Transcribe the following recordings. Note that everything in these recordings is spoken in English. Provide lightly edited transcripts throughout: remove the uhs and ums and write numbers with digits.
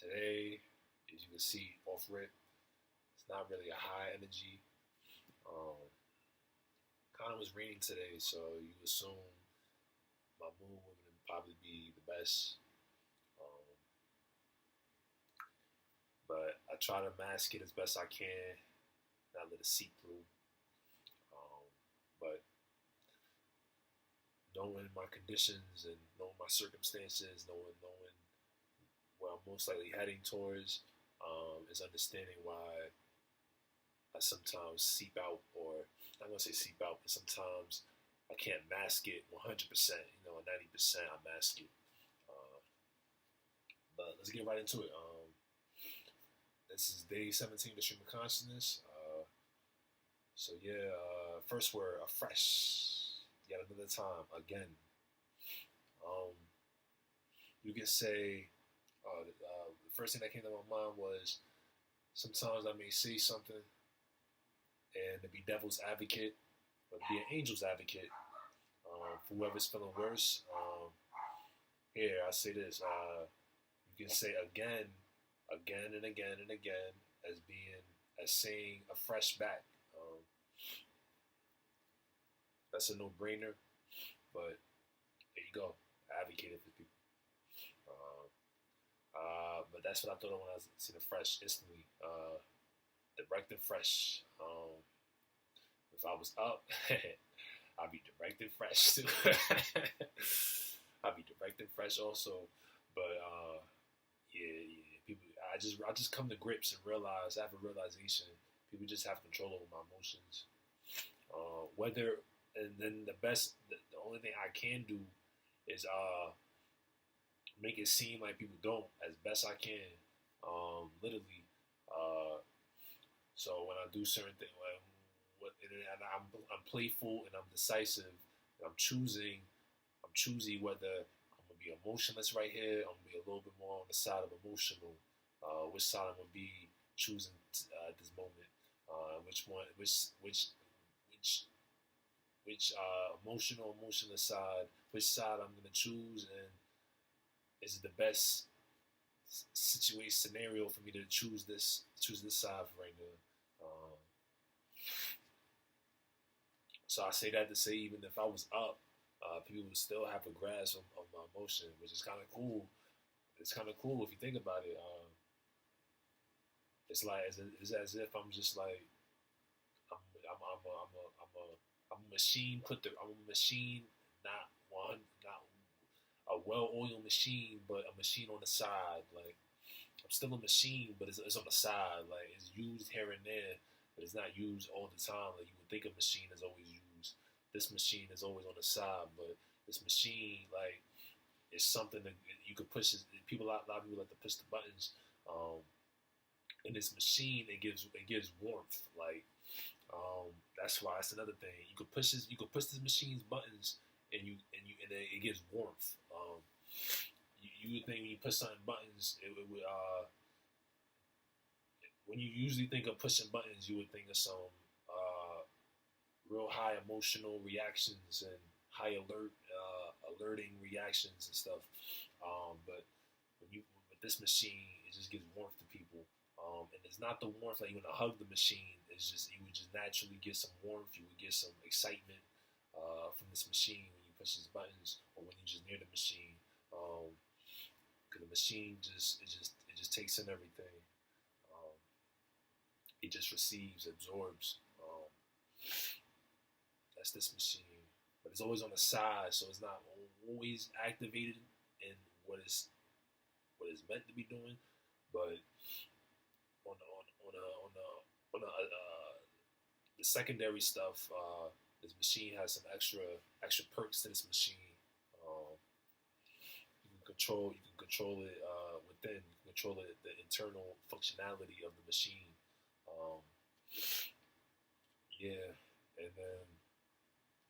Today, as you can see off rip, it's not really a high energy. Um, Kind of was raining today, so you assume my mood wouldn't probably be the best. Um, but I try to mask it as best I can, not let it seep through. Um, but knowing my conditions and knowing my circumstances, knowing where I'm most likely heading towards, is understanding why I sometimes seep out, or I'm gonna say seep out, but sometimes I can't mask it 100%. 90% I mask it. Uh, but let's get right into it. This is day 17 of stream of consciousness. So yeah, first word, afresh. Yet another time, again. Um, you can say the first thing that came to my mind was sometimes I may say something and to be devil's advocate, but be an angel's advocate for whoever's feeling worse. Here, I say this. You can say again and again and again as saying a fresh back. That's a no-brainer, but there you go. I advocated for people. But that's what I thought of when I was seeing the fresh instantly. Direct and fresh. If I was up, I'd be direct and fresh too. I'd be direct and fresh also. But yeah. People, I just come to grips and realize. I have a realization. People just have control over my emotions. Whether and then the only thing I can do is make it seem like people don't as best I can. Literally. So when I do certain things, and I'm playful and I'm decisive. And I'm choosy whether I'm gonna be emotionless right here. I'm gonna be a little bit more on the side of emotional. Which side I'm gonna be choosing at this moment. Which one? Which emotionless side? Which side I'm gonna choose, and is it the best situation scenario for me to choose this side for right now? So I say that to say even if I was up, people would still have a grasp of my emotion, which is kind of cool. It's kind of cool if you think about it. It's like it's as if I'm just like I'm a machine. I'm a machine, not not a well-oiled machine, but a machine on the side. Like I'm still a machine, but it's on the side. Like it's used here and there, but it's not used all the time. Like you would think a machine is always used. This machine is always on the side, but this machine like is something that you could push. People, a lot of people like to push the buttons. In this machine, it gives warmth. Like that's why it's another thing. You could push this machine's buttons, and it gives warmth. You would think when you push certain buttons, it would when you usually think of pushing buttons, you would think of some real high emotional reactions and high alerting reactions and stuff. But with this machine, it just gives warmth to people. And it's not the warmth like you want to hug the machine. It's just you would just naturally get some warmth. You would get some excitement from this machine when you push these buttons or when you're just near the machine. Because the machine it just takes in everything. Um, it just receives, absorbs. That's this machine, but it's always on the side, so it's not always activated in what it's meant to be doing. But on the secondary stuff, this machine has some extra perks to this machine. Um, you can control it within. You can control the internal functionality of the machine. Um, yeah, and then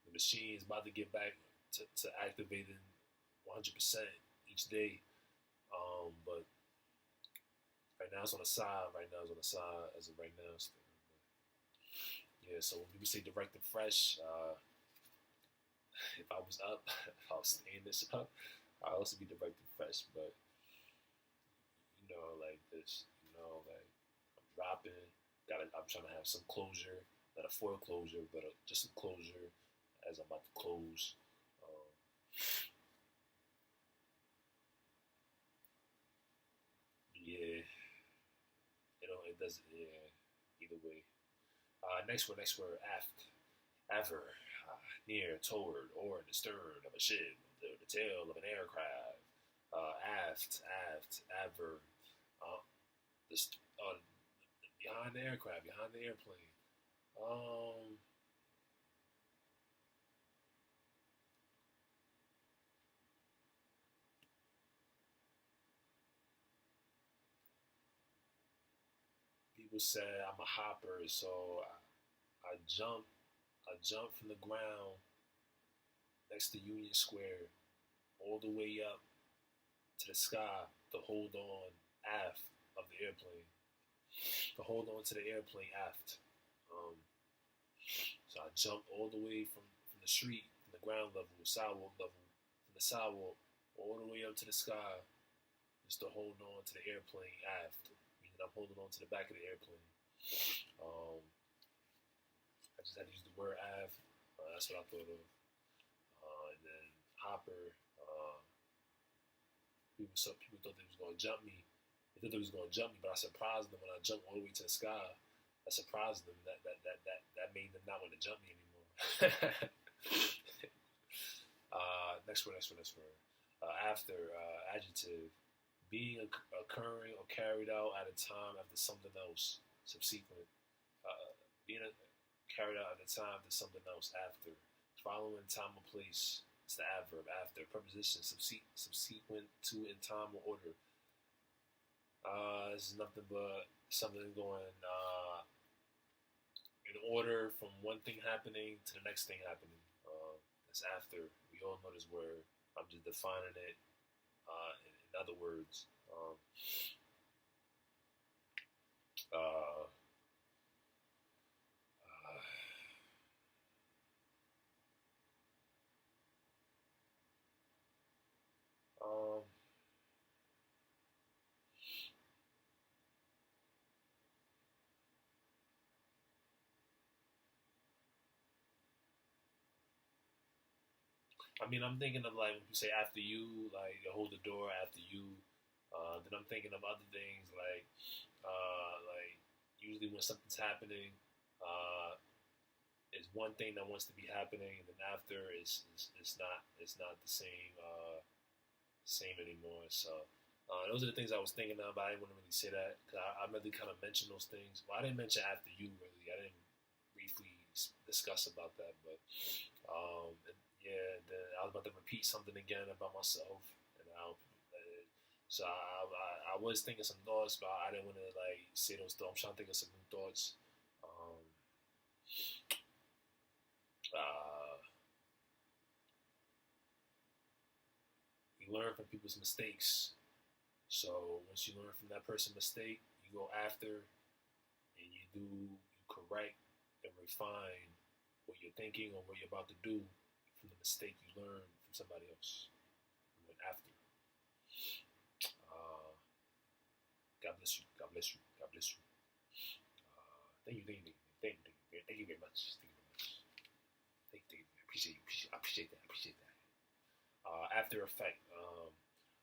the machine is about to get back to activating 100% each day. But right now it's on the side. Right now it's on the side as of right now. Still. Yeah, so when people say direct and fresh, if I was up, if I was staying this up, I'd also be direct and fresh. But like this, like I'm dropping. I'm trying to have some closure, not a foreclosure, but just some closure as I'm about to close. Um, yeah, it doesn't. Yeah, either way. Next word, aft, aver, near, toward, or in the stern of a ship, the tail of an aircraft. Aft, adverb. Uh, the behind the aircraft, behind the airplane. Um, People say I'm a hopper, so I jump, I jump from the ground next to Union Square all the way up to the sky to hold on aft of the airplane, to hold on to the airplane aft. Um, so I jumped all the way from the street, from the ground level, sidewalk level, from the sidewalk all the way up to the sky, just to hold on to the airplane aft. Meaning I'm holding on to the back of the airplane. Um, I just had to use the word aft. That's what I thought of. And then hopper. People thought they was going to jump me. They thought they was going to jump me, but I surprised them when I jumped all the way to the sky. I surprised them that made them not want to jump me anymore. Next word. After, adjective, being occurring or carried out at a time after something else. Subsequent, being carried out at a time after something else. After, following time or place. It's the adverb. After, preposition, subsequent to in time or order. This is nothing but something going in order from one thing happening to the next thing happening. It's after. We all know this word. I'm just defining it in other words. Uh, um, I mean, I'm thinking of like when you say after you, like hold the door after you. Then I'm thinking of other things like usually when something's happening, uh, is one thing that wants to be happening, and then after it's not the same anymore. So those are the things I was thinking of, but I didn't want to really say that because I really kind of mentioned those things. Well, I didn't mention after you really. I didn't briefly discuss about that, but and yeah, then I was about to repeat something again about myself, and I was thinking some thoughts, but I didn't want to like say those thoughts. I'm trying to think of some new thoughts. Um, uh, you learn from people's mistakes. So once you learn from that person's mistake, you go after and you correct and refine what you're thinking or what you're about to do from the mistake you learned from somebody else. You went after. Uh, God bless you. God bless you. God bless you. Thank you very much. Thank you very much. Thank you. I appreciate that. After effect.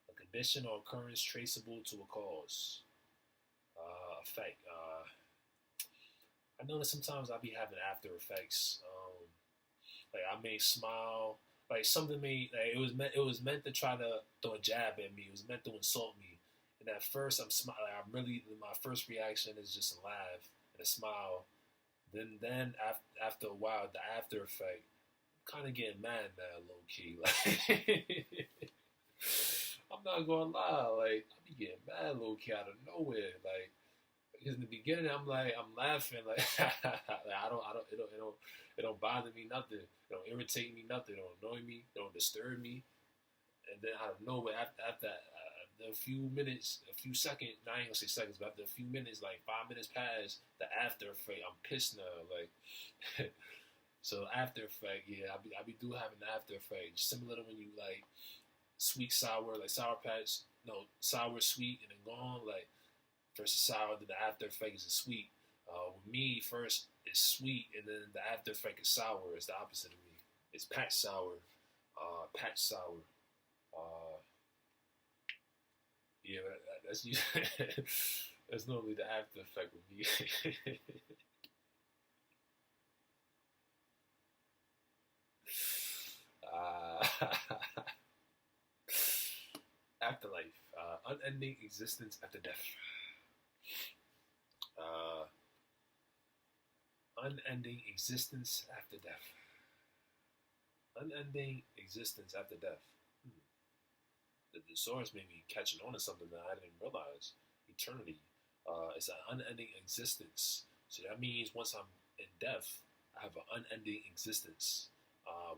A condition or occurrence traceable to a cause. Effect. I know that sometimes I'll be having after effects. Like I may smile. Like something may like it was meant to try to throw a jab at me. It was meant to insult me. And at first I'm smiling. Like, I'm really my first reaction is just a laugh and a smile. Then after a while, the after effect, I'm kind of getting mad now, low key. Like I'm not gonna lie, like I be getting mad low key out of nowhere, like. Because in the beginning, I'm laughing, like, like it don't bother me nothing. It don't irritate me nothing. It don't annoy me. It don't disturb me. And then out of nowhere, after a few minutes, a few seconds, I ain't gonna say seconds, but after a few minutes, like 5 minutes pass, the after effect, I'm pissed now, like. So after effect, yeah, I be do having the after effect, similar to when you like sweet sour, like Sour Patch. no, sour, sweet, and then gone. Like first it's sour, then the after effect is sweet. With me, first it's sweet, and then the after effect is sour. It's the opposite of me. It's patch sour, patch sour. Uh, yeah, that's that's normally the after effect with me. uh, Afterlife, unending existence after death. Uh, Unending existence after death. Unending existence after death. Hmm. The source may be catching on to something that I didn't realize. Eternity. It's an unending existence. So that means once I'm in death, I have an unending existence.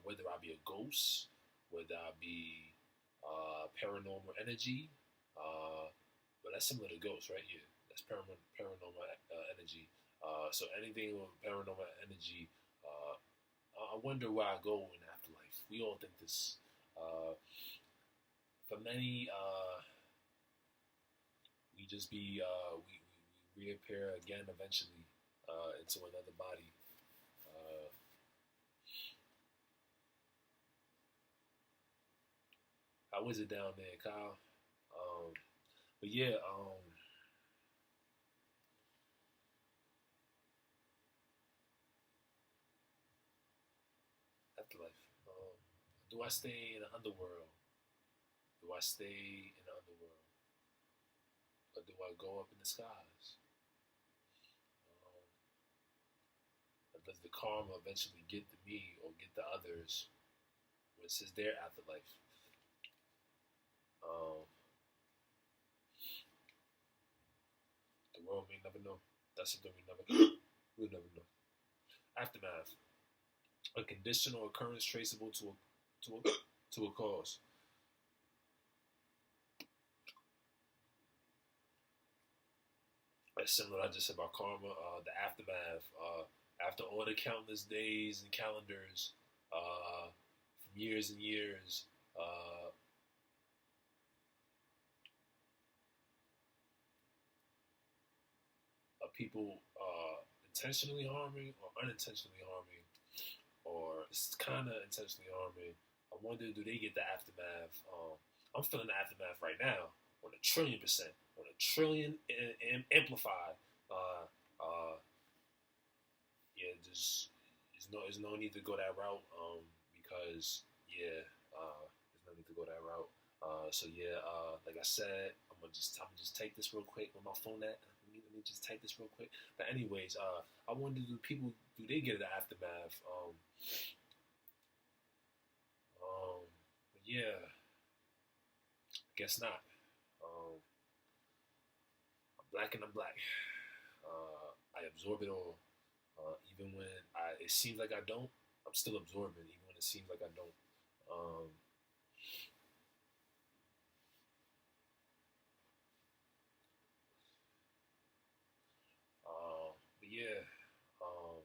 Whether I be a ghost, whether I be paranormal energy, but that's similar to ghosts, right? Yeah, that's paranormal energy. So anything with paranormal energy, I wonder where I go in afterlife. We all think this. Uh, for many, we just be we reappear again eventually into another body. Uh, how is it down there, Kyle? Um, but yeah, afterlife. Do I stay in the underworld? Do I stay in the underworld, or do I go up in the skies? Does the karma eventually get to me or get to others? What's is their afterlife? Um, the world may never know. That's something we never know. We'll never know. Aftermath: a conditional occurrence traceable to a cause. That's similar to what I just said about karma. The aftermath. After all the countless days and calendars, from years and years, of people intentionally harming or unintentionally harming, or it's kind of intentionally harming. I wonder, do they get the aftermath? I'm feeling the aftermath right now on a 1,000,000,000%, on a trillion amplified. Uh, uh, yeah, there's no need to go that route because yeah, there's no need to go that route. So yeah, like I said, I'm gonna just take this real quick with my phone at. Let me just take this real quick. But anyways, I wonder, do they get the aftermath? But yeah, I guess not. Um, I'm black and I'm black. I absorb it all. Even when it seems like I don't, I'm still absorbing. Even when it seems like I don't. Um, but yeah, um,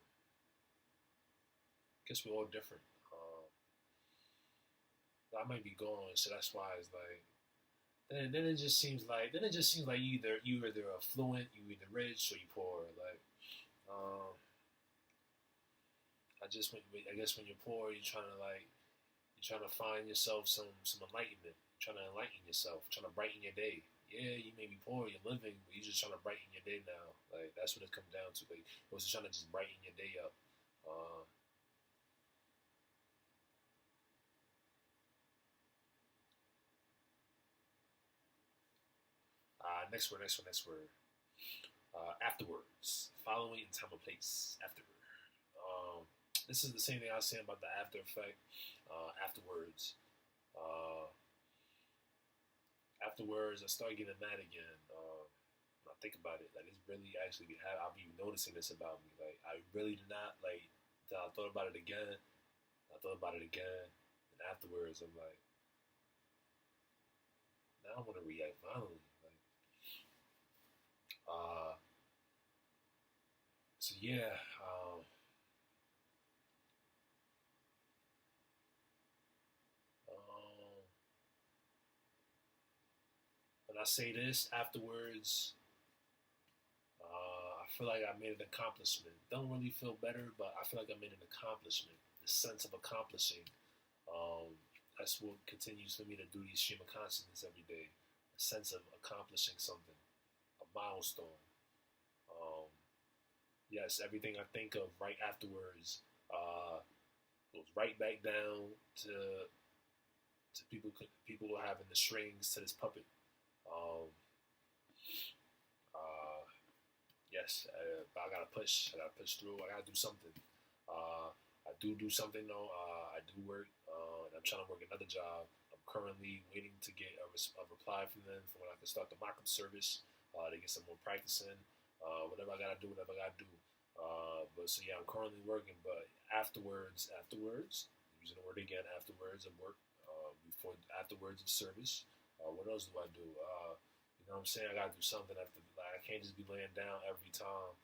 guess we're all different. I might be gone, so that's why it's like. Then it just seems like you either affluent, you either rich or you poor. Like, um, I guess when you're poor, you're trying to find yourself some enlightenment. You're trying to enlighten yourself, trying to brighten your day. Yeah, you may be poor, you're living, but you're just trying to brighten your day now. Like that's what it comes down to. Like, it was trying to just brighten your day up. Uh, next word. Afterwards, following in time and place. Afterward. Um, this is the same thing I was saying about the after effect. Afterwards. Uh, Afterwards, I start getting mad again. When I think about it, like it's really actually, I'll be noticing this about me. Like I really did not like. Till I thought about it again. I thought about it again, and afterwards, I'm like, now I want to react violently. Like, uh, so yeah, um, when I say this afterwards, I feel like I made an accomplishment. Don't really feel better, but I feel like I made an accomplishment. The sense of accomplishing. That's what continues for me to do these stream of consciousness every day. A sense of accomplishing something, a milestone. Um, yes, everything I think of right afterwards goes right back down to people having the strings to this puppet. Um, uh, yes, but I gotta push. I gotta push through. I gotta do something. I do something though. I do work, and I'm trying to work another job. I'm currently waiting to get a reply from them for when I can start the mock-up service. To get some more practice in. Whatever I gotta do, whatever I gotta do. But so yeah, I'm currently working. But afterwards, using the word again, afterwards of work, afterwards of service. What else do I do? You know what I'm saying? I gotta do something after. Like I can't just be laying down every time.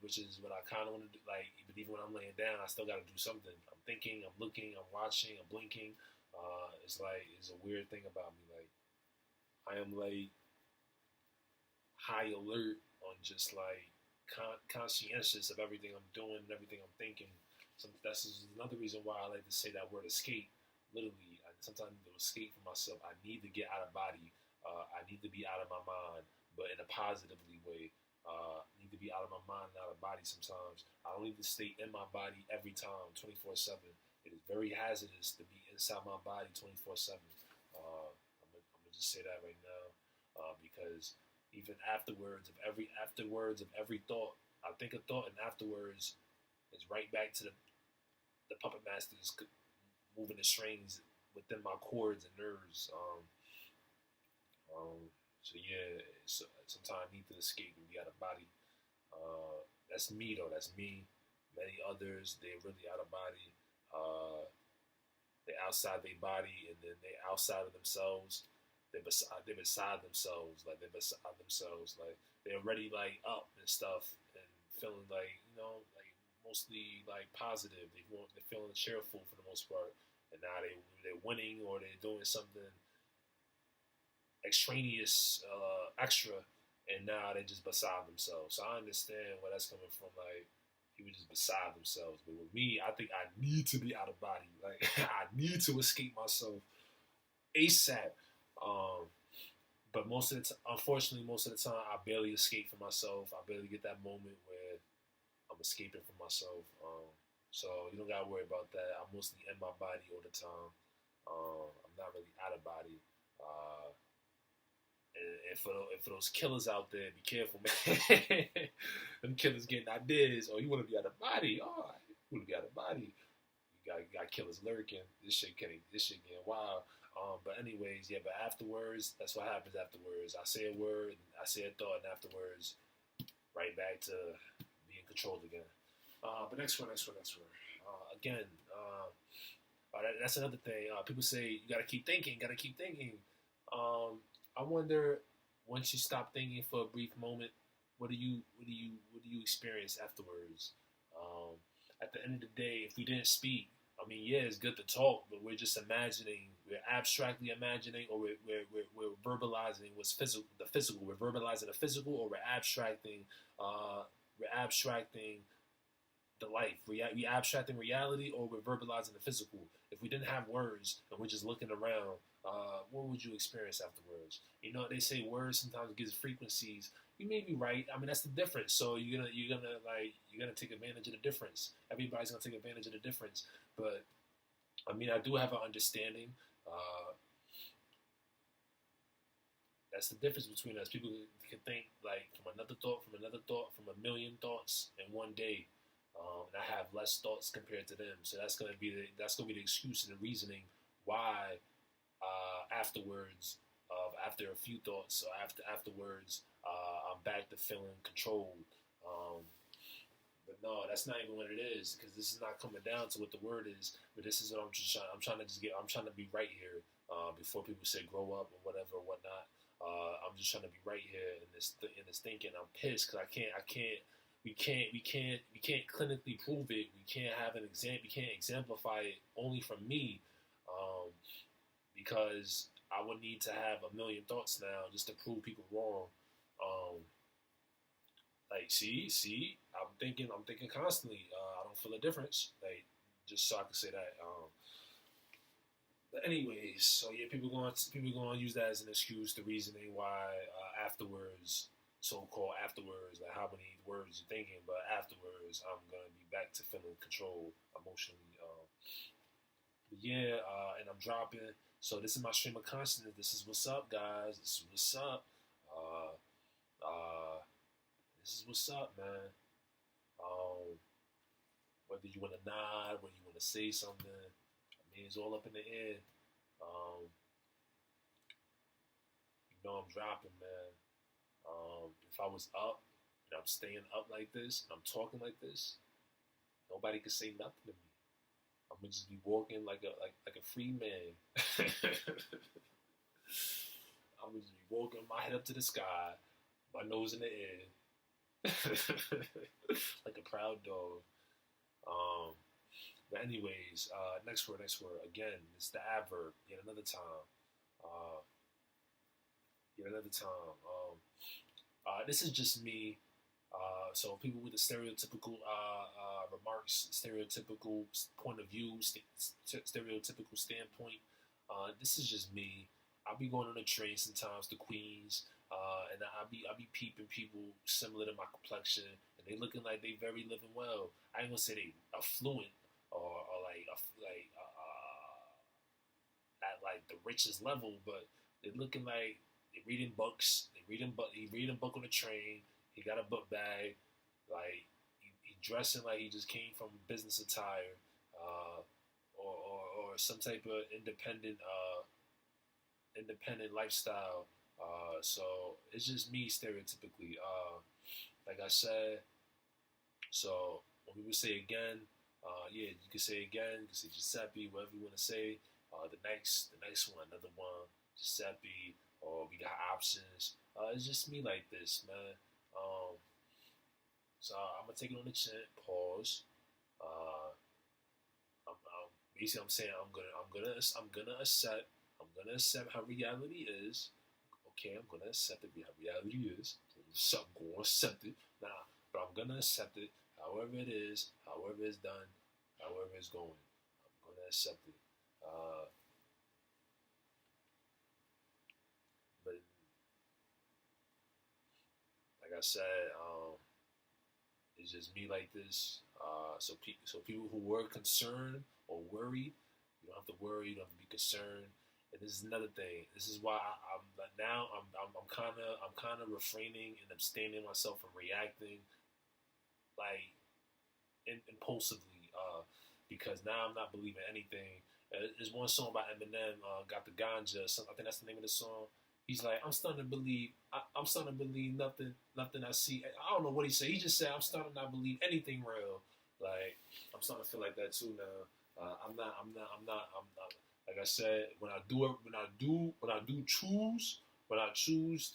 Which is what I kind of want to do. Like, but even when I'm laying down, I still got to do something. I'm thinking, I'm looking, I'm watching, I'm blinking. It's like it's a weird thing about me. Like I am like high alert on just like conscientious of everything I'm doing and everything I'm thinking. So that's another reason why I like to say that word escape. Literally, sometimes I need to escape from myself. I need to get out of body. I need to be out of my mind, but in a positively way. Need to be out of my mind and out of body sometimes. I don't need to stay in my body every time, 24/7. It is very hazardous to be inside my body 24/7. I'm gonna just say that right now, because even afterwards of every thought, I think a thought, and afterwards is right back to the puppet masters moving the strings within my cords and nerves. So yeah, sometimes I need to escape and be out of body. That's me though. That's me. Many others, they're really out of body. They're outside their body, and then they're outside of themselves. They're beside themselves. Like they're beside themselves. Like they're already like up and stuff, and feeling like like mostly like positive. They're feeling cheerful for the most part, and now they're winning or they're doing something extraneous, extra, and now they just beside themselves. So I understand where that's coming from. Like people just beside themselves, but with me, I think I need to be out of body. Like I need to escape myself ASAP. Um, but unfortunately, most of the time, I barely escape from myself. I barely get that moment where I'm escaping from myself. So you don't gotta worry about that. I'm mostly in my body all the time. I'm not really out of body. And for those killers out there, be careful, man. Them killers getting ideas. Oh, you want to be out of body? Oh, you want to be out of body? You got killers lurking. This shit getting wild. But anyways, yeah. But afterwards, that's what happens afterwards. I say a word, I say a thought, and afterwards, right back to being controlled again. But next one. Again, that's another thing. People say you gotta keep thinking. I wonder, once you stop thinking for a brief moment, what do you experience afterwards? At the end of the day, if we didn't speak, I mean, yeah, it's good to talk, but we're just imagining, we're abstractly imagining, or we're verbalizing what's physical, the physical. We're verbalizing the physical, or we're abstracting the life. We abstracting reality, or we're verbalizing the physical. If we didn't have words and we're just looking around, what would you experience afterwards? They say words sometimes gives frequencies. You may be right. I mean, that's the difference. So you're gonna take advantage of the difference. Everybody's gonna take advantage of the difference. But I mean, I do have an understanding. That's the difference between us. People can think like from another thought, from a million thoughts in one day. And I have less thoughts compared to them. So that's gonna be the excuse and the reasoning why afterwards, after a few thoughts, or afterwards, I'm back to feeling controlled. But no, that's not even what it is, because this is not coming down to what the word is. But this is what I'm trying to be right here, before people say grow up or whatever or whatnot. I'm just trying to be right here in this thinking. I'm pissed because we can't clinically prove it. We can't have we can't exemplify it only from me, because I would need to have a million thoughts now just to prove people wrong. Um, like, I'm thinking constantly. I don't feel a difference. Like, just so I can say that. But anyways, so yeah, people going to use that as an excuse, the reasoning why afterwards, so-called afterwards, like how many words you're thinking, but afterwards, I'm gonna be back to feeling control emotionally. But yeah, and I'm dropping. So this is my stream of consciousness. This is what's up, guys. This is what's up. Uh, uh, this is what's up, man. Um, whether you want to nod, whether you want to say something, I mean, it's all up in the air. Um, you know, I'm dropping, man. If I was up and I'm staying up like this and I'm talking like this, nobody could say nothing to me. I'm gonna just be walking like a free man. I'm gonna just be walking my head up to the sky, my nose in the air, like a proud dog. Um, but anyways, next word. Again, it's the adverb. Yet another time. Uh, yet another time. This is just me. So people with a stereotypical remarks, stereotypical point of view, stereotypical standpoint. This is just me. I'll be going on a train sometimes to Queens, and I'll be peeping people similar to my complexion, and they looking like they very living well. I ain't gonna say they affluent or at like the richest level, but they looking like they reading books. He reading a book on the train. He got a book bag. Like he dressing like he just came from business attire, or some type of independent lifestyle. So it's just me stereotypically. Like I said, so when people say again, yeah, you can say again. You can say Giuseppe, whatever you want to say. The next one, another one, Giuseppe, or we got options. It's just me like this, man. So I'm gonna take it on the chin. Pause. Uh, Basically I'm saying I'm gonna accept how reality is. Okay, I'm gonna accept it how reality is. So I'm gonna accept it. Nah, but I'm gonna accept it however it is, however it's done, however it's going. I'm gonna accept it. But like I said, it's just me like this. So people who were concerned or worried, you don't have to worry. You don't have to be concerned. And this is another thing. This is why I'm now I'm kind of refraining and abstaining myself from reacting like impulsively, because now I'm not believing anything. There's one song by Eminem, got the ganja. I think that's the name of the song. He's like, I'm starting to believe. I'm starting to believe nothing I see. I don't know what he said. He just said, I'm starting to not believe anything real. Like, I'm starting to feel like that too now. I'm not. Like I said, when I choose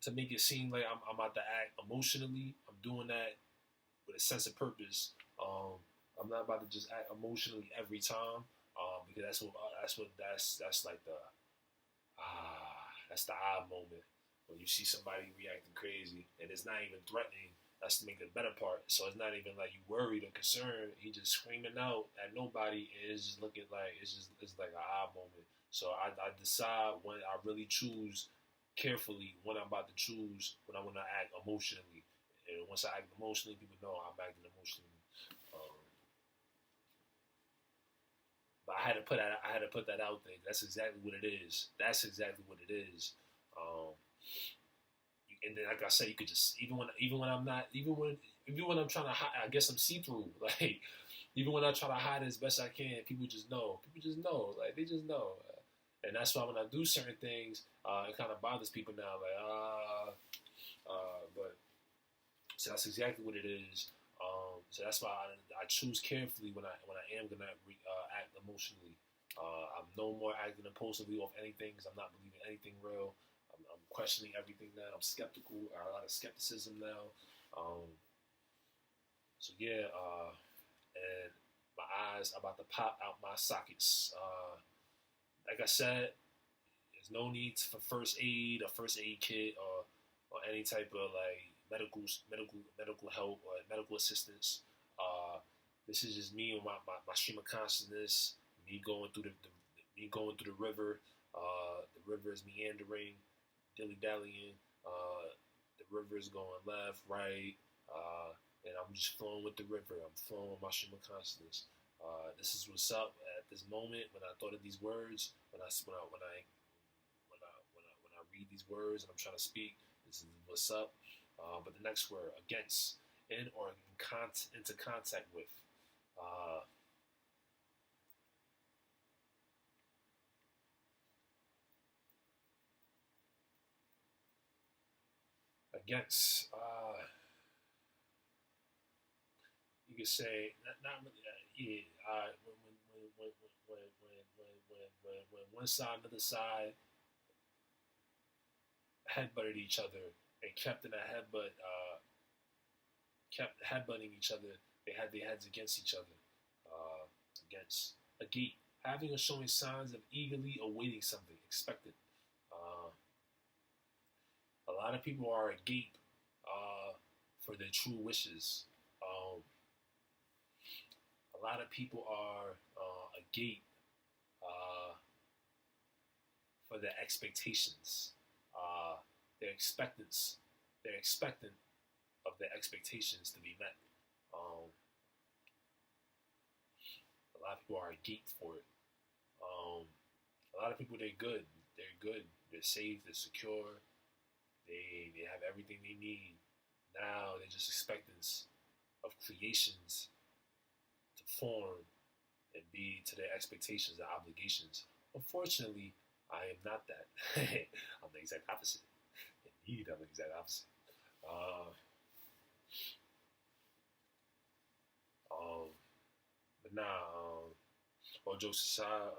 to make it seem like I'm about to act emotionally, I'm doing that with a sense of purpose. I'm not about to just act emotionally every time, because that's like the that's the odd moment when you see somebody reacting crazy and it's not even threatening. That's to make the better part. So it's not even like you worried or concerned. He just screaming out at nobody, and it's just looking like it's like an odd moment. So I decide when I really choose carefully when I'm about to choose when I want to act emotionally. And once I act emotionally, people know I'm acting emotionally. Um, but I had to put that out there. That's exactly what it is. That's exactly what it is. Um, and then, like I said, you could just even when I'm not even when I'm trying to hide, I guess I'm see through. Like even when I try to hide it as best I can, people just know. People just know. Like they just know. And that's why when I do certain things, it kind of bothers people now. Like but so that's exactly what it is. So that's why I choose carefully when I am gonna act emotionally. I'm no more acting impulsively off anything because I'm not believing anything real. I'm questioning everything now. I'm skeptical. I have a lot of skepticism now. So yeah, and my eyes are about to pop out my sockets. like I said, there's no need for first aid or first aid kit or any type of like medical help or medical assistance. This is just me and my stream of consciousness. Me going through the river. The river is meandering, dilly dallying. The river is going left, right, and I'm just flowing with the river. I'm flowing with my stream of consciousness. This is what's up at this moment. When I thought of these words, when I read these words and I'm trying to speak, this is what's up. But the next word, against, in or into contact with. Against. You could say not really. Yeah. When one side and the other side headbutted each other and kept in a kept headbutting each other. They had their heads against each other. Against a gate, having or showing signs of eagerly awaiting something expected. A lot of people are agape for their true wishes. A lot of people are agape for their expectations. They're expectants. They're expectant of their expectations to be met. A lot of people are agape for it. A lot of people, they're good. They're good. They're safe. They're secure. They have everything they need. Now they're just expectants of creations to form and be to their expectations and obligations. Unfortunately, I am not that. I'm the exact opposite. Indeed, I'm the exact opposite. But nah, all jokes aside,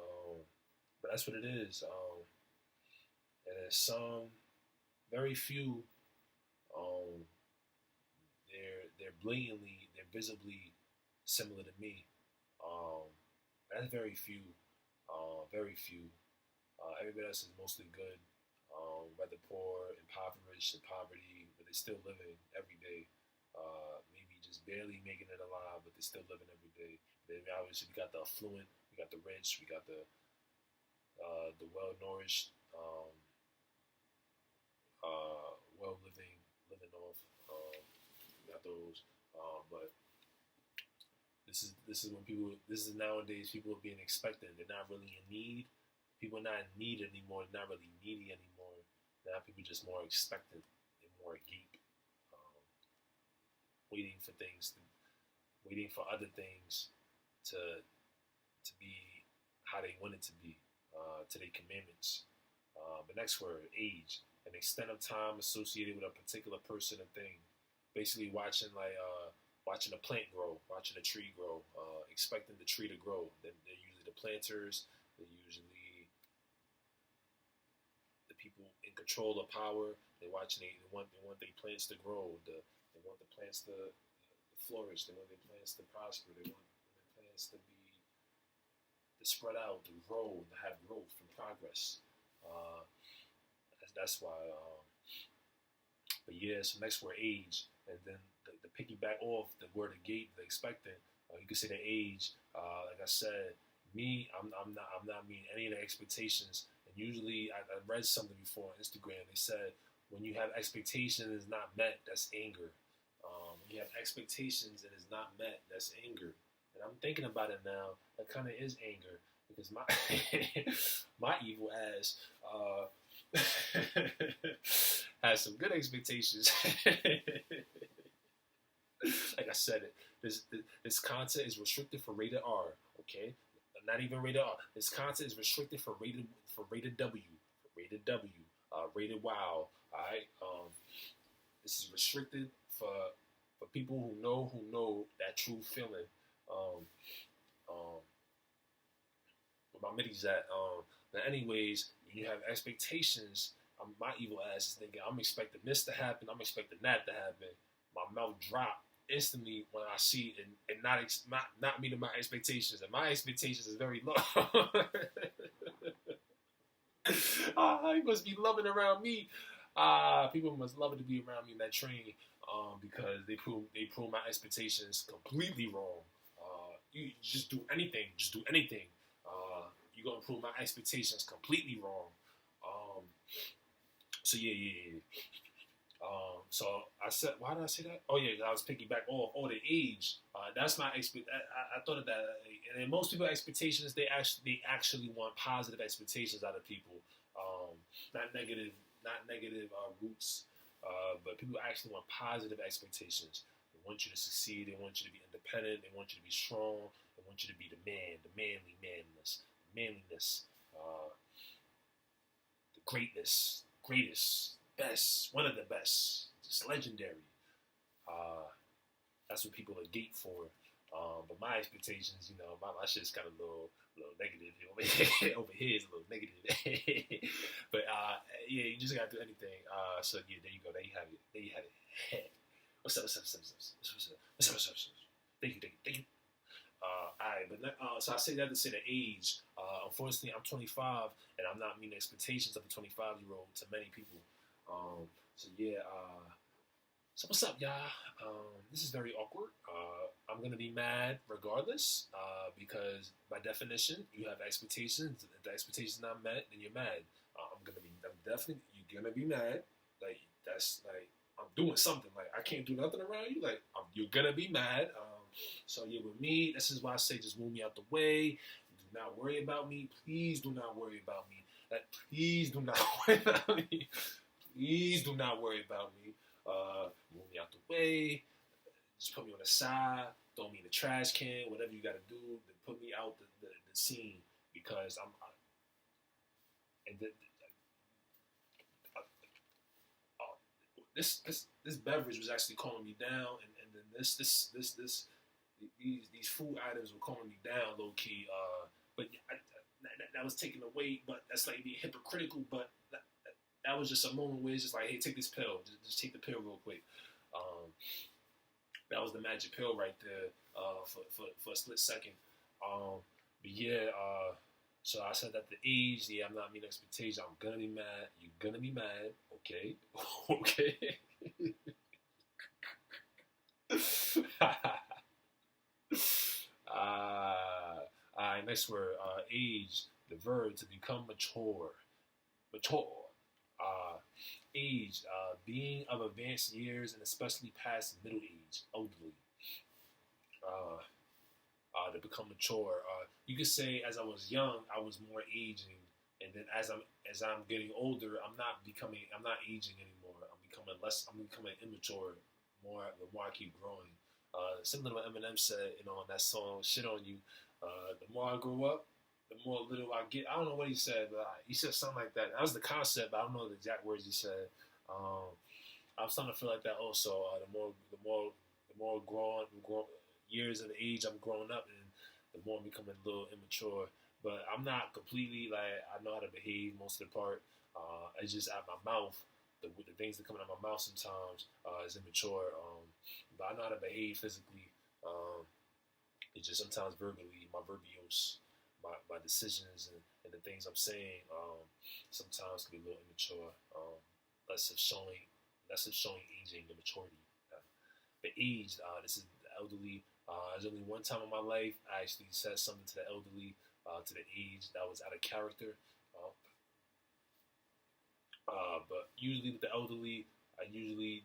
but that's what it is. And there's some, very few, they're blatantly, they're visibly similar to me. That's very few, very few. Everybody else is mostly good, whether poor, impoverished, in poverty, but they're still living every day. Maybe just barely making it alive, but they're still living every day. Then obviously we got the affluent, we got the rich, we got the well nourished, well living off. We got those, but this is when people. This is nowadays people are being expectant. They're not really in need. People are not in need anymore. They're not really needy anymore. Now people are just more expectant and more agape, waiting for things, waiting for other things to be how they want it to be, to their commandments. The next word, age, an extent of time associated with a particular person or thing. Basically, watching a plant grow, watching a tree grow, expecting the tree to grow. Then they're usually the planters. They're usually the people in control of power. They want their plants to grow. They want the plants to flourish. They want their plants to prosper. They want their plants to spread out, to grow, to have growth and progress. That's why. But yeah, so next word, age, and then the piggyback off the word agape, the expectant. You could say the age. Like I said, me, I'm not meeting any of the expectations. And usually, I read something before on Instagram. They said when you have expectations and it's not met, that's anger. When you have expectations and it's not met, that's anger. And I'm thinking about it now. That kind of is anger because my my evil ass has some good expectations. Like I said, this content is restricted for rated R. Okay, not even rated R. This content is restricted for rated W, rated WoW. All right. This is restricted for people who know that true feeling. Where my middies at. But anyways, when you have expectations, my evil ass is thinking I'm expecting this to happen. I'm expecting that to happen. My mouth drop instantly when I see it and not meeting my expectations. And my expectations is very low. He must be loving around me. People must love it to be around me in that train, because they prove my expectations completely wrong. You just do anything, you're gonna prove my expectations completely wrong. So yeah. So I said, why did I say that? Oh yeah, I was picking back off. Oh, the age. That's my I thought of that, and then most people expectations they actually want positive expectations out of people, not negative roots, but people actually want positive expectations. They want you to succeed. They want you to be independent. They want you to be strong. They want you to be the man, the manliness, the greatest, best, one of the best, just legendary. Uh, that's what people are gate for. But my expectations, my shit's kind of a little negative. Over here, is a little negative. But yeah, you just gotta do anything. So yeah, there you go. There you have it. What's up? Thank you. Alright, but so I say that to say the age. Unfortunately, I'm 25, and I'm not meeting expectations of a 25-year-old to many people. So yeah. So what's up, y'all? This is very awkward. I'm gonna be mad regardless, because by definition, you have expectations. If the expectations not met, then you're mad. You're gonna be mad. Like that's like I'm doing something. Like I can't do nothing around you. Like you're gonna be mad. So yeah, with me, this is why I say just move me out the way. Do not worry about me. Please do not worry about me. Please do not worry about me. Please do not worry about me. Move me out the way. Just put me on the side. Throw me in the trash can. Whatever you got to do to put me out the scene, because this beverage was actually calming me down, and then these food items were calming me down low key. But that was taken away. But that's like being hypocritical. But that was just a moment where it's just like, hey, take this pill. Just take the pill real quick. That was the magic pill right there, for a split second. But yeah, so I said that the age, yeah, I'm not meeting expectations. I'm gonna be mad. You're gonna be mad. Okay. Okay. Alright, next word. Age, the verb to become mature. Age, being of advanced years and especially past middle age, elderly. To become mature. You could say as I was young, I was more aging, and then as I'm getting older, I'm not aging anymore. I'm becoming immature. The more I keep growing. Similar to what Eminem said, in that song "Shit on You." The more I grow up, the more little I get. I don't know what he said, but he said something like that. That was the concept, but I don't know the exact words he said. I'm starting to feel like that also. The more grown years of age I'm growing up, and the more I'm becoming a little immature. But I'm not completely I know how to behave most of the part. It's just out my mouth. The things that come out of my mouth sometimes is immature. But I know how to behave physically. It's just sometimes verbally, my verbios, my decisions and the things I'm saying sometimes can be a little immature. Less of showing aging and maturity. The age, this is the elderly. There's only one time in my life I actually said something to the elderly, to the age that was out of character. But usually with the elderly, I usually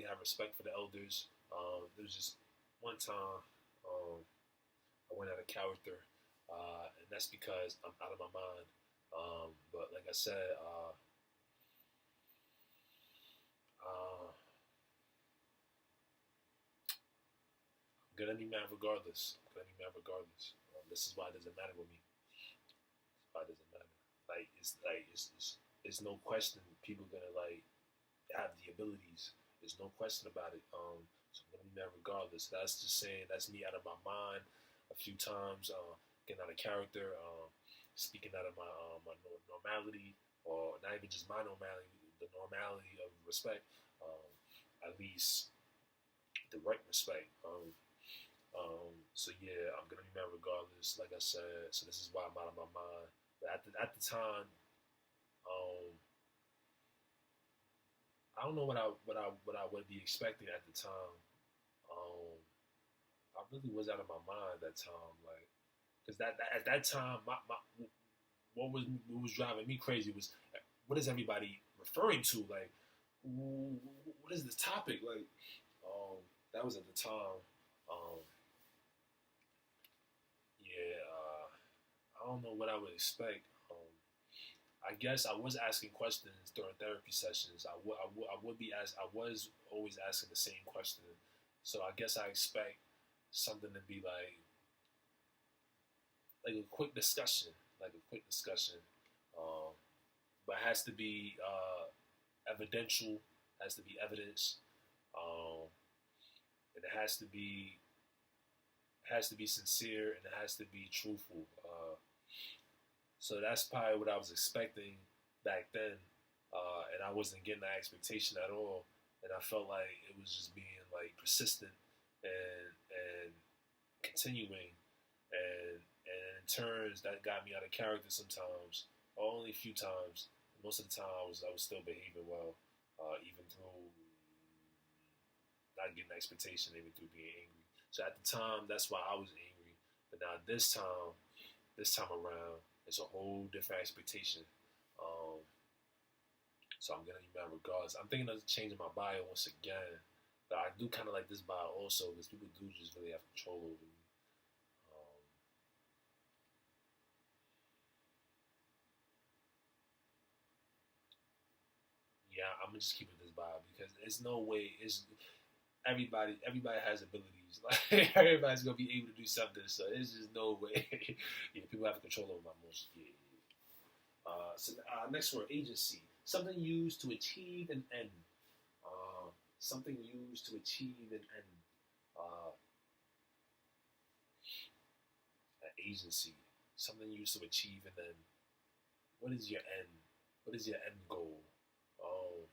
have respect for the elders. There was just one time I went out of character, and that's because I'm out of my mind. But like I said, I'm gonna be mad regardless. This is why it doesn't matter with me. Why it doesn't matter. It's no question. People gonna have the abilities. There's no question about it. So I'm gonna be mad regardless. That's just saying that's me out of my mind a few times, getting out of character, speaking out of my normality, or not even just my normality, the normality of respect. At least the right respect. So yeah, I'm gonna be mad regardless. Like I said, so this is why I'm out of my mind. But at the time, I don't know what I would be expecting at the time. Um, I really was out of my mind at that time, like because that at that time, my what was driving me crazy was what is everybody referring to? Like, what is this topic? Like, um, that was at the time. Um, yeah, I don't know what I would expect. I guess I was asking questions during therapy sessions. I would be asked. I was always asking the same question. So I guess I expect something to be like a quick discussion, like a quick discussion. Um, but it has to be evidential, has to be evidence, um, and it has to be sincere, and it has to be truthful. So that's probably what I was expecting back then, and I wasn't getting that expectation at all. And I felt like it was just being like persistent and continuing, and in turns that got me out of character sometimes, only a few times. Most of the time, I was still behaving well, even through not getting the expectation, even through being angry. So at the time, that's why I was angry. But now this time around, it's a whole different expectation. Um, so I'm gonna email regardless. I'm thinking of changing my bio once again, but I do kind of like this bio also because people do just really have control over me. Um, yeah, I'm gonna just keep it this bio because there's no way it's everybody has abilities. Like everybody's gonna be able to do something, so there's just no way. Yeah, people have control over my emotions. Yeah, yeah. Next word, agency. Something used to achieve an end. Uh, Something used to achieve an end. Uh, an agency. Something used to achieve an end. What is your end? What is your end goal? Um,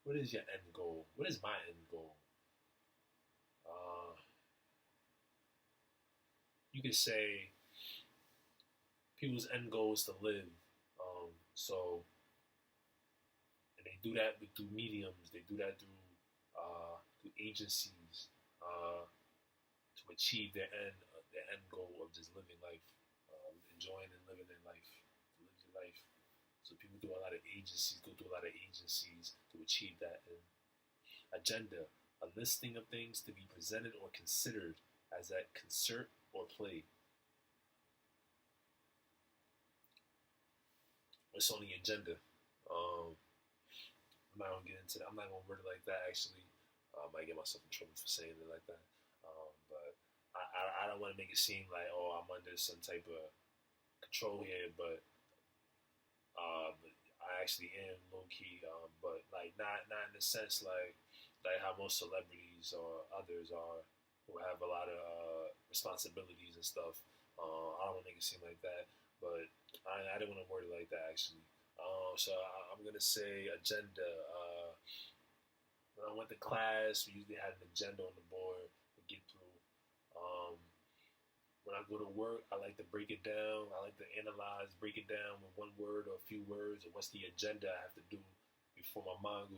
what is your end goal? What is my end goal? Uh, you could say people's end goal is to live. So, and they do that through mediums. They do that through agencies to achieve their end goal of just living life, enjoying and living their life, to live your life. So people do a lot of agencies, go through a lot of agencies to achieve that end. Agenda, a listing of things to be presented or considered as a concert or play. What's on the agenda? Um, I'm not gonna get into that. I'm not gonna word it like that. Actually, I might get myself in trouble for saying it like that. But I don't want to make it seem like I'm under some type of control here, but I actually am low key. But like not in the sense like how most celebrities or others are who have a lot of responsibilities and stuff. I don't want to make it seem like that, but I didn't want to word it like that actually. So I'm gonna say agenda. When I went to class, we usually had an agenda on the board to get through. Um, when I go to work, I like to break it down. I like to analyze, break it down with one word or a few words, and what's the agenda I have to do before my mind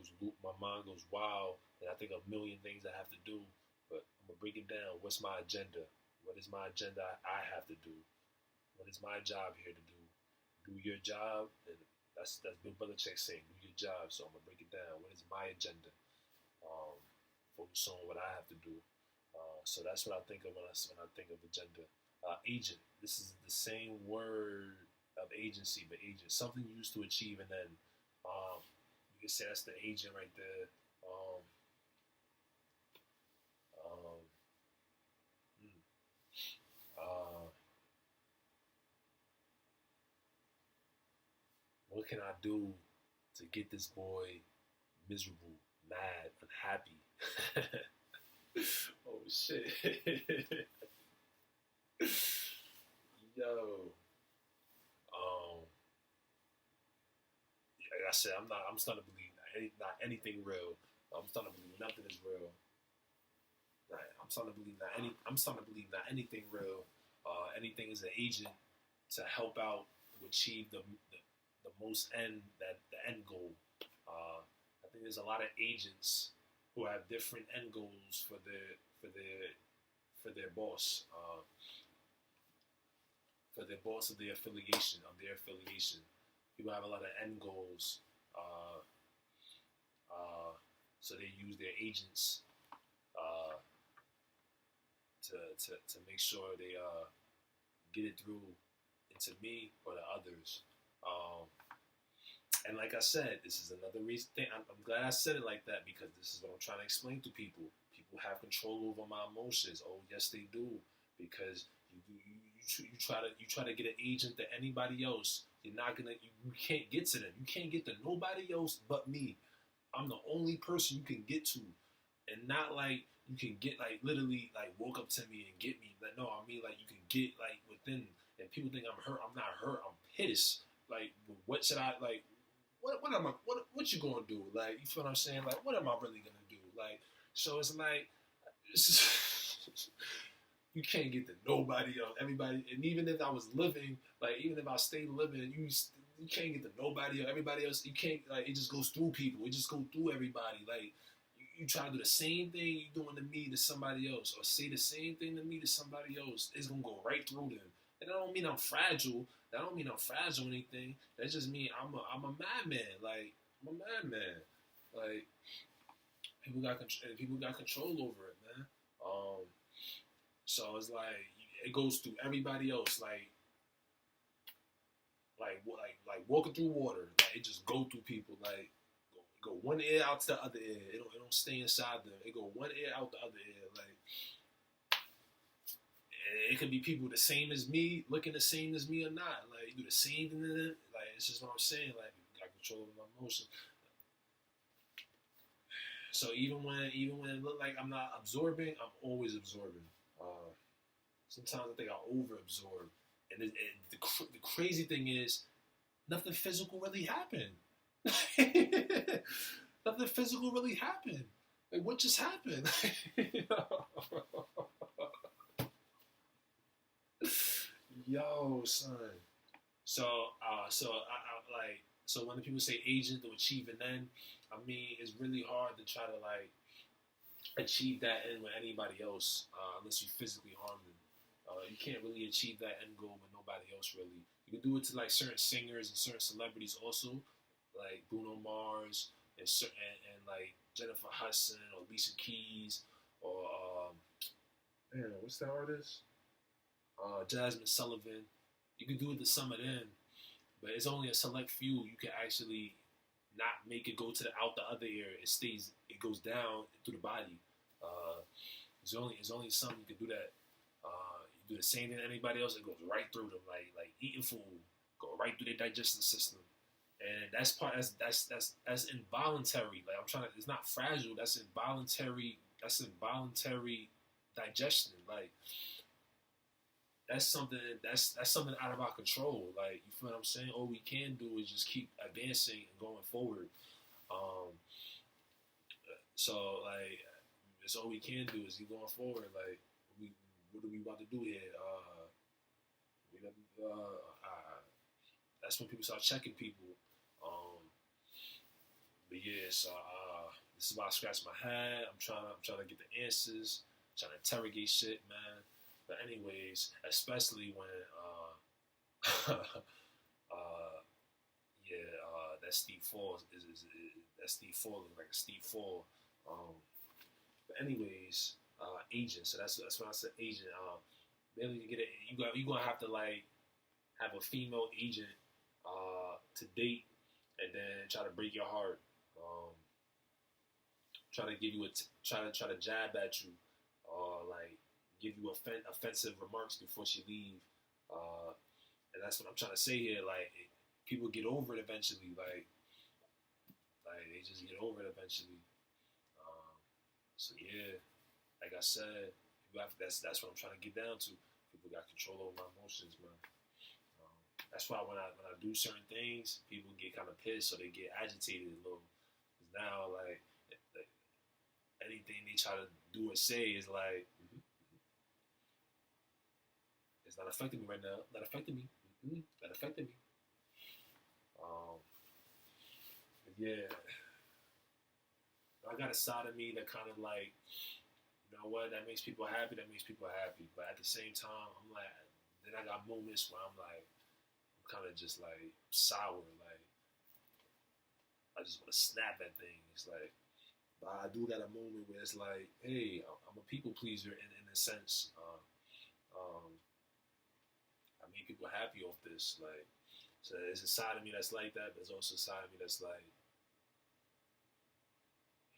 goes wild, and I think of a million things I have to do. But I'm gonna break it down. What's my agenda? What is my agenda I have to do? What is my job here to do? Do your job, and that's Bill Belichick saying, do your job. So I'm gonna break it down. What is my agenda? Um, Focus on what I have to do. So that's what I think of when I think of agenda. Agent. This is the same word of agency, but agent. Something used to achieve, and then you can say that's the agent right there. Um, um, hmm, uh, what can I do to get this boy miserable, mad, unhappy? Oh shit. Yo. Um, like I said, I'm starting to believe not anything real. I'm starting to believe nothing is real. I'm starting to believe not anything real. Anything is an agent to help out to achieve the most end that the end goal. Uh, think there's a lot of agents who have different end goals for their boss, for their boss of their affiliation. People have a lot of end goals, uh, so they use their agents uh, to make sure they get it through into me or the others. Um, and like I said, this is another reason. I'm glad I said it like that because this is what I'm trying to explain to people. People have control over my emotions. Oh, yes, they do. Because you try to get an agent to anybody else. You're not gonna. You can't get to them. You can't get to nobody else but me. I'm the only person you can get to, and not like you can get like literally like walk up to me and get me. Like no, I mean like you can get like within. And people think I'm hurt. I'm not hurt. I'm pissed. Like what should I like? What am I? What you gonna do? Like you feel what I'm saying? Like what am I really gonna do? Like so it's like you can't get to nobody else. Everybody, and even if I was living, like even if I stayed living, you can't get to nobody else. Everybody else, you can't. Like it just goes through people. It just goes through everybody. Like you try to do the same thing you doing to me to somebody else, or say the same thing to me to somebody else. It's gonna go right through them. And that don't mean I'm fragile. That don't mean I'm fragile or anything. That just mean I'm a madman. Like I'm a madman. Like people got control over it, man. So it's like it goes through everybody else. Like walking through water. Like it just go through people. Like go one ear out to the other ear. It don't stay inside them. It go one ear out the other ear. Like it could be people the same as me, looking the same as me or not. Like you do the same thing. Like it's just what I'm saying. Like got control over my emotions. So even when it look like I'm not absorbing, I'm always absorbing. Sometimes I think I over-absorb, and the crazy thing is, nothing physical really happened. Nothing physical really happened. Like what just happened? Yo, son. So so when the people say agent to achieve an end, I mean it's really hard to try to like achieve that end with anybody else unless you physically harm them. You can't really achieve that end goal with nobody else really. You can do it to like certain singers and certain celebrities also, like Bruno Mars and like Jennifer Hudson or Alicia Keys or man, what's that artist? Jasmine Sullivan. You can do it to some of them, but it's only a select few you can actually not make it go to the out the other ear. It goes down through the body. There's only some you can do that. You do the same thing to anybody else, it goes right through them, like eating food, go right through their digestive system, and that's involuntary. Like I'm trying to, it's not fragile. That's involuntary. That's involuntary digestion. Like that's something out of our control. Like you feel what I'm saying? All we can do is just keep advancing and going forward. Um, so like, it's all we can do is keep going forward. Like what are we about to do here? That's when people start checking people. But yeah, so this is why I scratch my head. I'm trying to get the answers. Trying to interrogate shit, man. But anyways, especially when that Steve Falls is that Steve Fall is like a Steve Fall. But anyways, agent. So that's when I said agent. Maybe you get it. You gonna have to like have a female agent to date, and then try to break your heart. Try to give you try to jab at you, or like give you offensive remarks before she leave. And that's what I'm trying to say here. Like people get over it eventually. Like they just get over it eventually. So yeah, like I said, that's what I'm trying to get down to. People got control over my emotions, man. That's why when I do certain things, people get kind of pissed, so they get agitated a little. Cause now, like anything they try to do or say is like, it's not affecting me right now. Not affecting me. Not affecting me. But yeah. I got a side of me that kind of like, you know what, that makes people happy. That makes people happy. But at the same time, I'm like, then I got moments where I'm like, I'm kind of just like sour. Like I just want to snap at things. Like, but I do got a moment where it's like, hey, I'm a people pleaser in a sense. I make people happy off this. Like, so there's a side of me that's like that. But there's also a side of me that's like,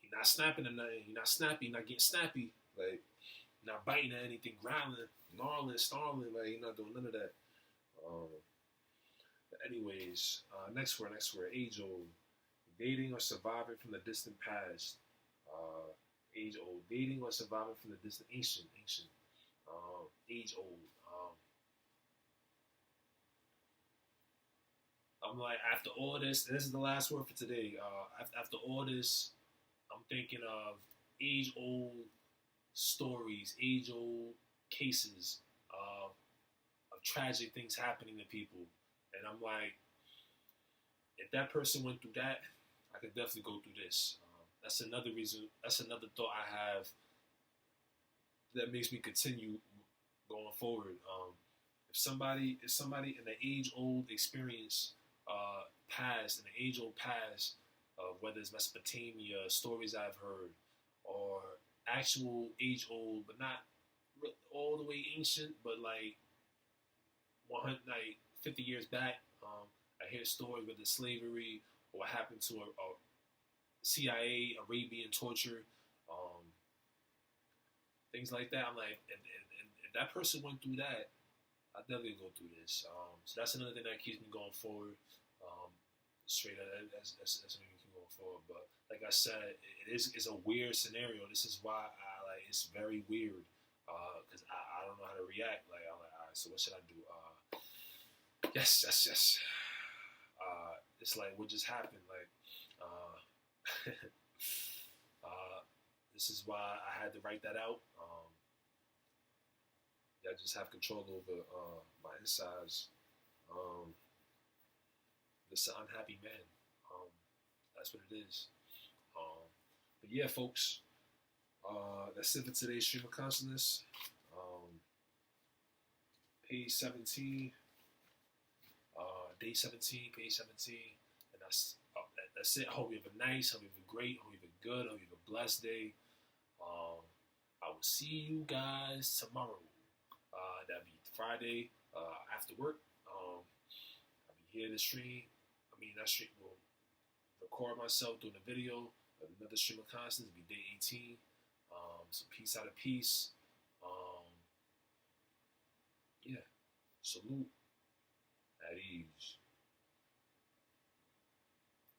he not snapping at nothing. He not snappy. He not getting snappy. Like, not biting at anything, growling, gnarling, snarling. Like, he not doing none of that. Um, but anyways, next word, age old. Dating or surviving from the distant past. Age old. Dating or surviving from the distant, ancient. Age old. I'm like, after all this, this is the last word for today. After all this, I'm thinking of age old stories, age old cases of tragic things happening to people. And I'm like, if that person went through that, I could definitely go through this. That's another reason, that's another thought I have that makes me continue going forward. If somebody in the age old experience past, in the age old past of whether it's Mesopotamia, stories I've heard, or actual age old, but not all the way ancient, but like 100, like 50 years back. I hear stories with the slavery or what happened to a CIA, Arabian torture, um, things like that. I'm like, and if that person went through that, I definitely go through this. So that's another thing that keeps me going forward. Straight up, that's something we can go forward. But like I said, it's a weird scenario. This is why I like it's very weird because I don't know how to react. Like I'm like, all right, so what should I do? Yes. It's like what just happened. Like uh, this is why I had to write that out. I just have control over my insides. Um, This is an unhappy man. Um, that's what it is. But yeah, folks, that's it for today's stream of consciousness. Page 17, day 17, page 17, and that's it. I hope you have a nice, hope you have a great, hope you have a good, hope you have a blessed day. I will see you guys tomorrow. That'll be Friday after work. I'll be here to stream. That stream will record myself doing a video of another stream of consciousness. It'll be day 18. So peace out of peace. Yeah. Salute at ease.